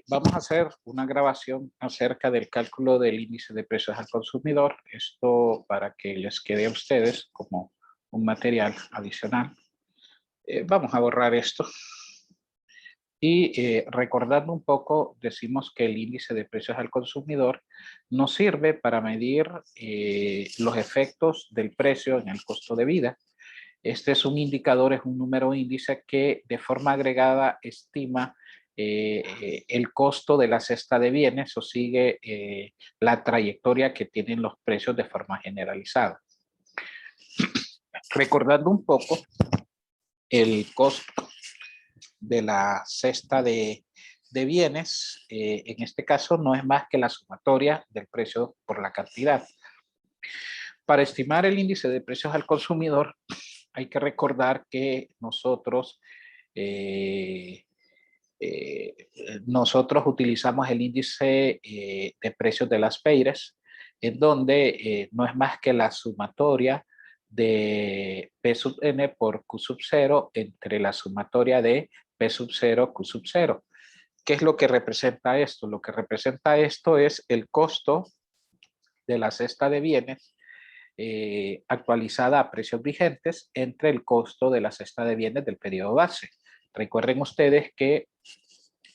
Vamos a hacer una grabación acerca del cálculo del índice de precios al consumidor. Esto para que les quede a ustedes como un material adicional. Vamos a borrar esto. Y recordando un poco, decimos que el índice de precios al consumidor nos sirve para medir los efectos del precio en el costo de vida. Este es un indicador, es un número índice que de forma agregada estima el costo de la cesta de bienes o sigue la trayectoria que tienen los precios de forma generalizada. Recordando un poco, el costo de la cesta de bienes, en este caso no es más que la sumatoria del precio por la cantidad. Para estimar el índice de precios al consumidor, hay que recordar que nosotros utilizamos el índice de precios de las Peires, en donde no es más que la sumatoria de P sub n por Q sub 0 entre la sumatoria de P sub 0, Q sub 0. ¿Qué es lo que representa esto? Lo que representa esto es el costo de la cesta de bienes actualizada a precios vigentes entre el costo de la cesta de bienes del periodo base. Recuerden ustedes que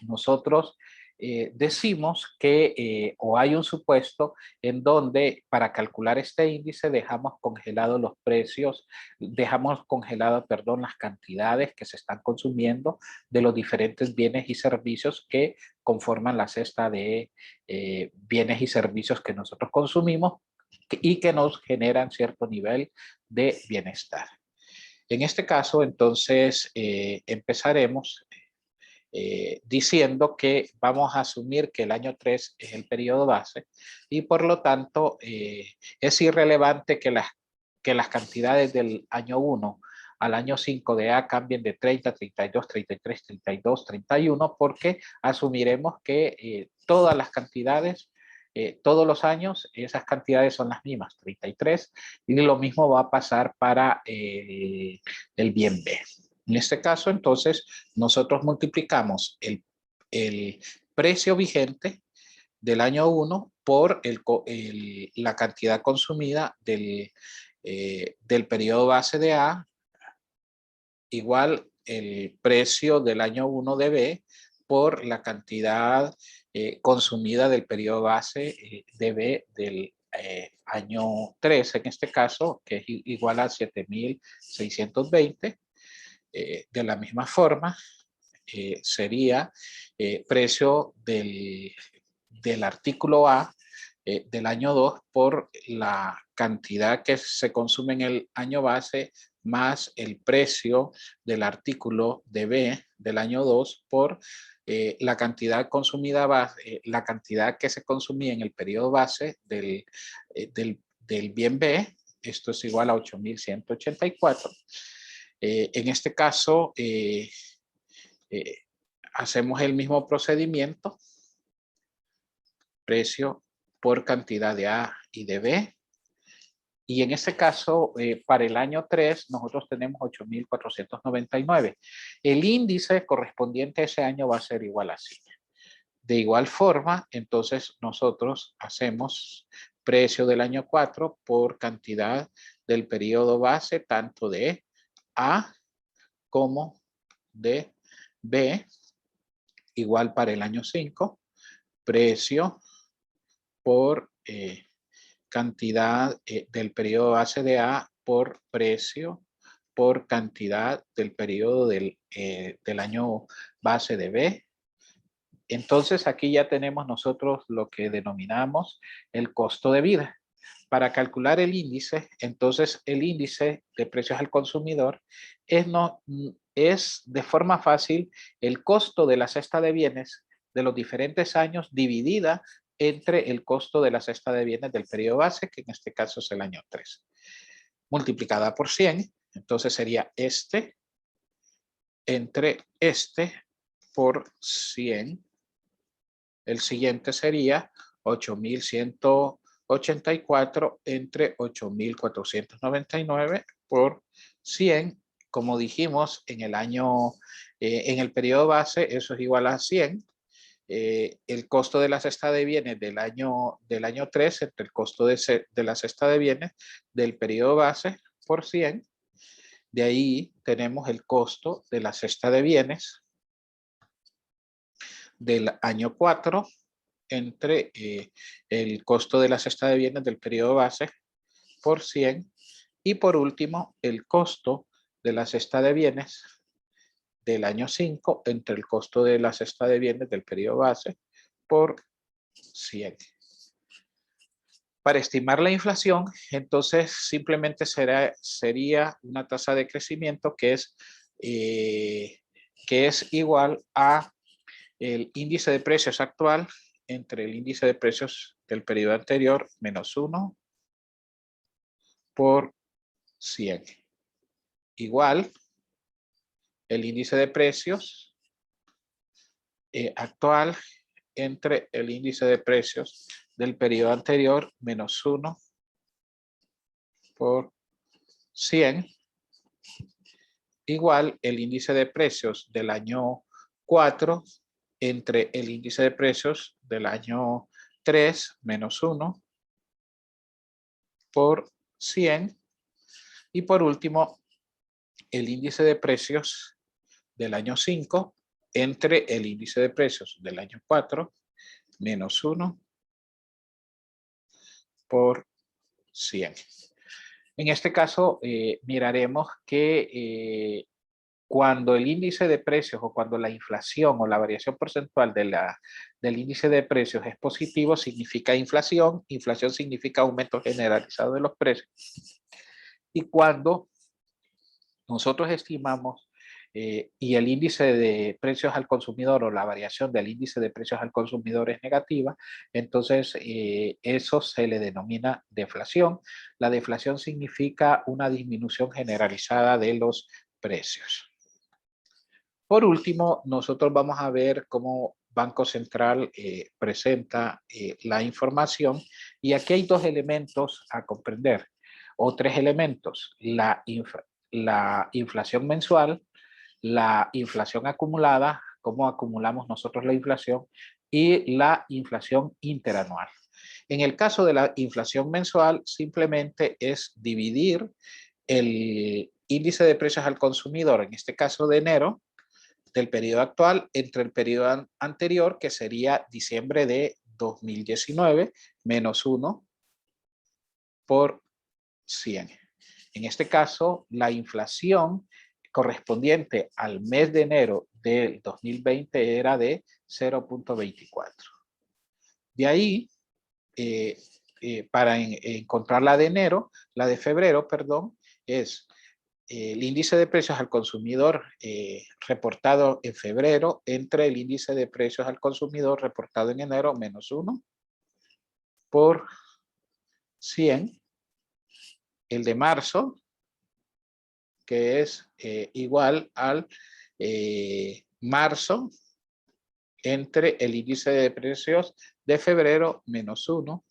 nosotros decimos que o hay un supuesto en donde para calcular este índice dejamos congelados los precios, dejamos congeladas, perdón, las cantidades que se están consumiendo de los diferentes bienes y servicios que conforman la cesta de bienes y servicios que nosotros consumimos y que nos generan cierto nivel de bienestar. En este caso, entonces, empezaremos diciendo que vamos a asumir que el año 3 es el periodo base y por lo tanto es irrelevante que las cantidades del año 1 al año 5 de A cambien de 30, 32, 33, 32, 31 porque asumiremos que todas las cantidades todos los años esas cantidades son las mismas, 33, y lo mismo va a pasar para el bien B. En este caso, entonces, nosotros multiplicamos el precio vigente del año 1 por la cantidad consumida del periodo base de A, igual el precio del año 1 de B por la cantidad consumida del periodo base de B del año 3, en este caso, que es igual a 7.620. De la misma forma, sería precio del artículo A del año 2 por la cantidad que se consume en el año base más el precio del artículo de B del año 2 por la cantidad consumida base, la cantidad que se consumía en el periodo base del bien B. Esto es igual a 8.184. En este caso, hacemos el mismo procedimiento, precio por cantidad de A y de B. Y en este caso, para el año 3, nosotros tenemos 8.499. El índice correspondiente a ese año va a ser igual a 100. De igual forma, entonces nosotros hacemos precio del año 4 por cantidad del periodo base, tanto de A como de B, igual para el año 5, precio por cantidad del periodo base de A por precio por cantidad del periodo del año base de B. Entonces aquí ya tenemos nosotros lo que denominamos el costo de vida. Para calcular el índice, entonces el índice de precios al consumidor es de forma fácil el costo de la cesta de bienes de los diferentes años dividida entre el costo de la cesta de bienes del periodo base, que en este caso es el año 3, multiplicada por 100. Entonces sería este entre este por 100. El siguiente sería 8.184 entre 8.499 por 100. Como dijimos, en el periodo base, eso es igual a 100. el costo de la cesta de bienes del año 3 entre el costo de la cesta de bienes del periodo base por 100. De ahí tenemos el costo de la cesta de bienes del año 4 entre el costo de la cesta de bienes del periodo base por 100. Y por último, el costo de la cesta de bienes del año 5 entre el costo de la cesta de bienes del periodo base por 100. Para estimar la inflación, entonces simplemente sería una tasa de crecimiento que es igual a el índice de precios actual entre el índice de precios del periodo anterior menos 1 por 100. Igual el índice de precios actual entre el índice de precios del periodo anterior menos 1 por 100. Igual el índice de precios del año 4 entre el índice de precios del año 3 menos 1 por 100. Y por último, el índice de precios del año 5 entre el índice de precios del año 4 menos 1 por 100. En este caso, miraremos que cuando el índice de precios o cuando la inflación o la variación porcentual del índice de precios es positivo, significa inflación. Inflación significa aumento generalizado de los precios. Y cuando nosotros estimamos y el índice de precios al consumidor o la variación del índice de precios al consumidor es negativa, entonces eso se le denomina deflación. La deflación significa una disminución generalizada de los precios. Por último, nosotros vamos a ver cómo Banco Central presenta la información, y aquí hay dos elementos a comprender, o tres elementos: la inflación mensual, la inflación acumulada, cómo acumulamos nosotros la inflación, y la inflación interanual. En el caso de la inflación mensual, simplemente es dividir el índice de precios al consumidor, en este caso de enero, del periodo actual entre el periodo anterior, que sería diciembre de 2019, menos 1 por 100. En este caso, la inflación correspondiente al mes de enero del 2020 era de 0.24. De ahí, para encontrar la de enero, la de febrero, perdón, es el índice de precios al consumidor reportado en febrero entre el índice de precios al consumidor reportado en enero menos 1 por 100. El de marzo, que es igual al marzo entre el índice de precios de febrero menos 1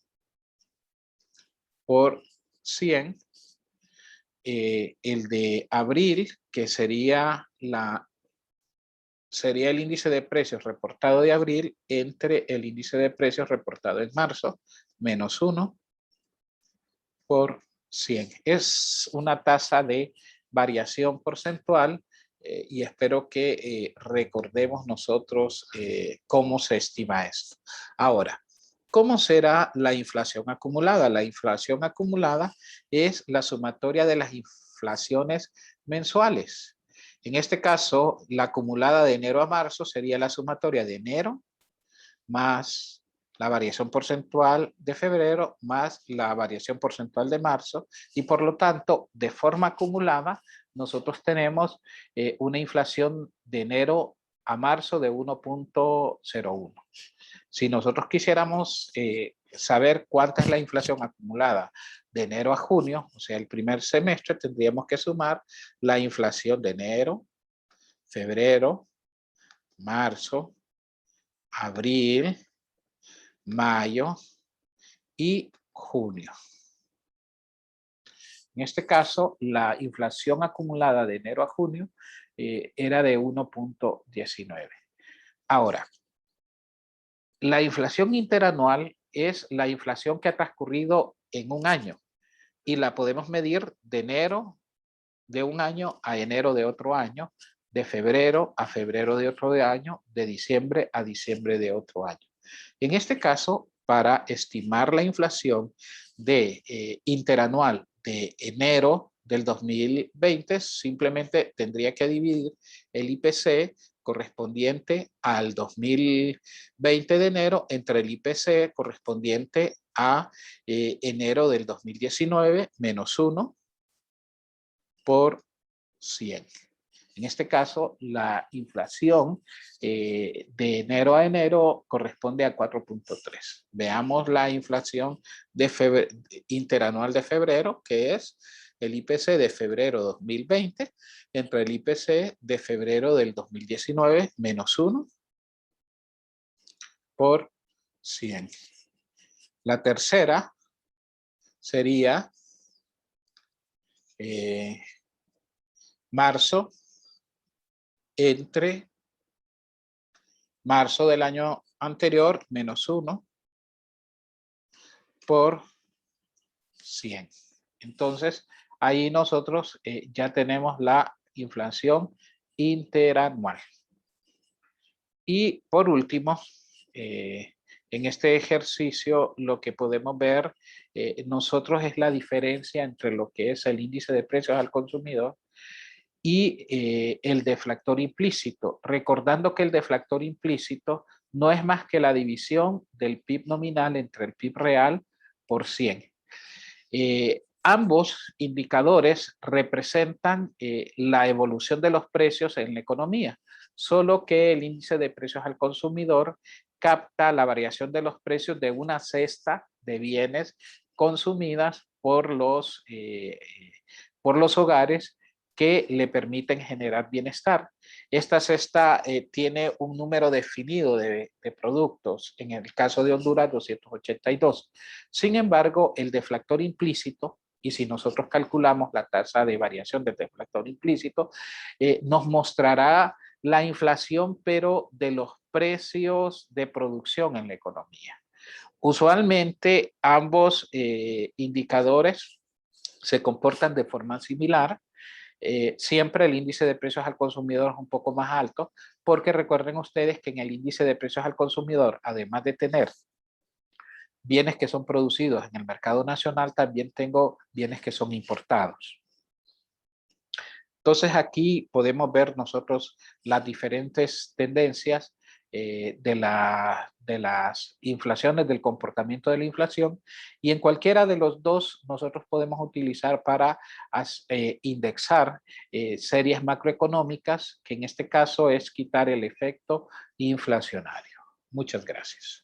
por 100. El de abril, que sería el índice de precios reportado de abril entre el índice de precios reportado en marzo, menos 1 por 100. Es una tasa de variación porcentual y espero que recordemos nosotros cómo se estima esto. Ahora, ¿cómo será la inflación acumulada? La inflación acumulada es la sumatoria de las inflaciones mensuales. En este caso, la acumulada de enero a marzo sería la sumatoria de enero más la variación porcentual de febrero más la variación porcentual de marzo, y por lo tanto, de forma acumulada, nosotros tenemos una inflación de enero a marzo de 1.01. Si nosotros quisiéramos saber cuánta es la inflación acumulada de enero a junio, o sea, el primer semestre, tendríamos que sumar la inflación de enero, febrero, marzo, abril, mayo y junio. En este caso, la inflación acumulada de enero a junio era de 1.19. Ahora, La inflación interanual es la inflación que ha transcurrido en un año y la podemos medir de enero de un año a enero de otro año, de febrero a febrero de otro año, de diciembre a diciembre de otro año. En este caso, para estimar la inflación interanual de enero del 2020, simplemente tendría que dividir el IPC correspondiente al 2020 de enero entre el IPC correspondiente a enero del 2019 menos 1 por 100. En este caso, la inflación de enero a enero corresponde a 4.3. Veamos la inflación interanual de febrero, que es el IPC de febrero 2020 entre el IPC de febrero del 2019 menos 1 por 100. La tercera sería marzo entre marzo del año anterior menos 1 por 100. Entonces, ahí nosotros ya tenemos la inflación interanual. Y por último, en este ejercicio lo que podemos ver nosotros es la diferencia entre lo que es el índice de precios al consumidor y el deflactor implícito, recordando que el deflactor implícito no es más que la división del PIB nominal entre el PIB real por 100. Ambos indicadores representan la evolución de los precios en la economía, solo que el índice de precios al consumidor capta la variación de los precios de una cesta de bienes consumidas por los hogares que le permiten generar bienestar. Esta cesta tiene un número definido de productos, en el caso de Honduras 282. Sin embargo, el deflactor implícito, y si nosotros calculamos la tasa de variación del deflactor implícito, nos mostrará la inflación, pero de los precios de producción en la economía. Usualmente ambos indicadores se comportan de forma similar. Siempre el índice de precios al consumidor es un poco más alto, porque recuerden ustedes que en el índice de precios al consumidor, además de tener bienes que son producidos en el mercado nacional, también tengo bienes que son importados. Entonces aquí podemos ver nosotros las diferentes tendencias de las inflaciones, del comportamiento de la inflación, y en cualquiera de los dos nosotros podemos utilizar para indexar series macroeconómicas, que en este caso es quitar el efecto inflacionario. Muchas gracias.